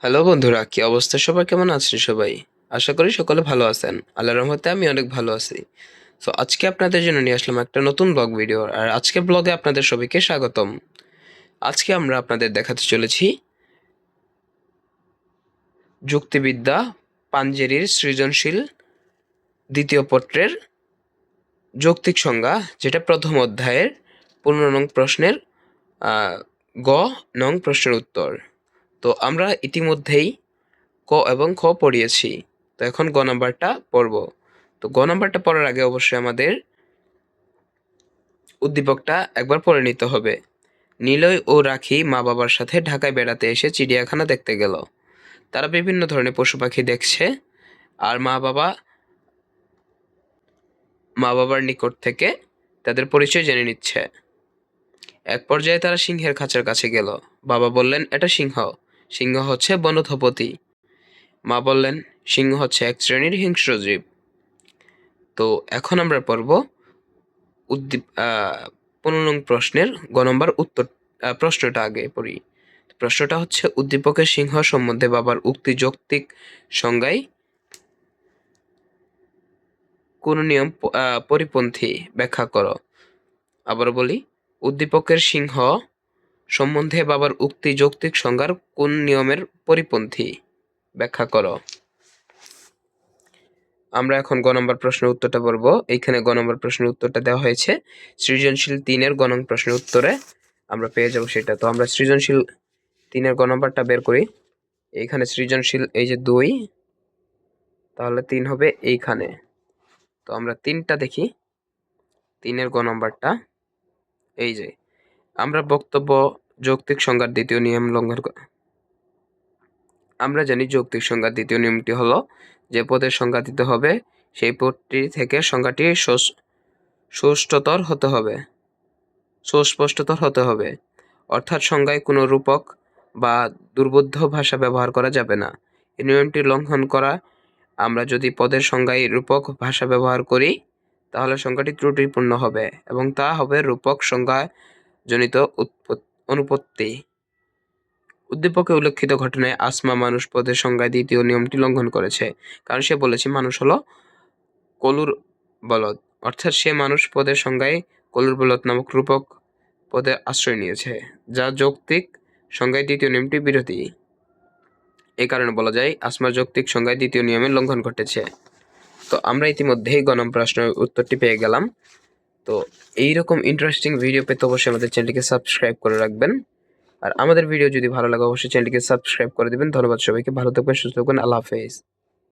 Hello বন্ধুরা, কি অবস্থা? সবার কেমন আছেন সবাই? আশা করি সকলে ভালো আছেন। আল্লাহর রহমতে আমি অনেক ভালো আছি। সো আজকে আপনাদের জন্য নিয়ে আসলাম একটা নতুন ব্লগ ভিডিও। আর আজকের ব্লগে আপনাদের সবাইকে স্বাগতম। আজকে আমরা আপনাদের দেখাতে চলেছি যুক্তিবিদ্যা পাঞ্জেরির সৃজনশীল দ্বিতীয় পত্রের যৌক্তিক সংজ্ঞা, যেটা প্রথম অধ্যায়ের 15 নং প্রশ্নের গ নং প্রশ্নের উত্তর। তো আমরা ইতিমধ্যেই ক এবং খ পড়িয়েছি। তো এখন গ নাম্বারটা পড়ব। তো গ নাম্বারটা পড়ার আগে অবশ্যই আমাদের উদ্দীপকটা একবার পড়ে নিতে হবে। নিলয় ও রাখি মা বাবার সাথে ঢাকায় বেড়াতে এসে চিড়িয়াখানা দেখতে গেল। তারা বিভিন্ন ধরনের পশু পাখি দেখছে আর মা বাবার নিকট থেকে তাদের পরিচয় জেনে নিচ্ছে। এক পর্যায়ে তারা সিংহের খাঁচার কাছে গেল। বাবা বললেন, এটা সিংহ। সিংহ হচ্ছে বনধপতি। মা বললেন, সিংহ হচ্ছে এক শ্রেণীর হিংস্র জীব। তো এখন আমরা পড়ব 15 নং প্রশ্নের গ নম্বর উত্তর। প্রশ্নটা আগে পড়ি। প্রশ্নটা হচ্ছে, উদ্দীপকের সিংহ সম্বন্ধে বাবার উক্তি যৌক্তিক সংজ্ঞায় কোন নিয়ম পরিপন্থী ব্যাখ্যা করো। আবার বলি, উদ্দীপকের সিংহ সম্বন্ধে বাবার উক্তি যৌক্তিক সংজ্ঞার কোন নিয়মের পরিপন্থী ব্যাখ্যা করো। আমরা এখন গ নম্বর প্রশ্নের উত্তরটা পড়ব। এইখানে গ নম্বর প্রশ্নের উত্তরটা দেওয়া হয়েছে সৃজনশীল 3-এর গ নং প্রশ্নের উত্তরে। আমরা পেয়ে যাব সেটা। তো আমরা সৃজনশীল 3-এর গ নম্বরটা বের করি। এইখানে সৃজনশীল এই যে 2, তাহলে 3 হবে এইখানে। তো আমরা 3টা দেখি। 3-এর গ নম্বরটা এই যে, আমরা বক্তব্য যৌক্তিক সংজ্ঞার দ্বিতীয় নিয়ম লঙ্ঘন করি। আমরা জানি যৌক্তিক সংজ্ঞার দ্বিতীয় নিয়মটি হলো, যে পদের সংজ্ঞা দিতে হবে সেই পদটি থেকে সংজ্ঞাটি সুস্পষ্টতর হতে হবে। অর্থাৎ সংজ্ঞায় কোনো রূপক বা দুর্বোধ্য ভাষা ব্যবহার করা যাবে না। এই নিয়মটি লঙ্ঘন করা, আমরা যদি পদের সংজ্ঞায় রূপক ভাষা ব্যবহার করি তাহলে সংজ্ঞাটি ত্রুটিপূর্ণ হবে এবং তা হবে রূপক সংজ্ঞাজনিত অনুপত্তি। উদ্দীপকে উল্লেখিত ঘটনায় আসমা মানুষ পদের সংজ্ঞায় দ্বিতীয় নিয়মটি লঙ্ঘন করেছে, কারণ সে বলেছে মানুষ হলো কলুর বলদ। অর্থাৎ সে মানুষ পদের সংজ্ঞায় কলুর বলদ নামক রূপক পদে আশ্রয় নিয়েছে, যা যৌক্তিক সংজ্ঞায় দ্বিতীয় নিয়মটি বিরোধী। এই কারণে বলা যায় আসমার যৌক্তিক সংজ্ঞায় দ্বিতীয় নিয়মের লঙ্ঘন ঘটেছে। তো আমরা ইতিমধ্যেই গ নম্বর প্রশ্নের উত্তরটি পেয়ে গেলাম। তো এইরকম ইন্টারেস্টিং ভিডিও পেতে অবশ্যই আমাদের চ্যানেলটিকে সাবস্ক্রাইব করে রাখবেন। আর আমাদের ভিডিও যদি ভালো লাগে অবশ্যই চ্যানেলটিকে সাবস্ক্রাইব করে দিবেন। ধন্যবাদ সবাইকে। ভালো থাকবেন, সুস্থ থাকবেন। আল্লাহ হাফেজ।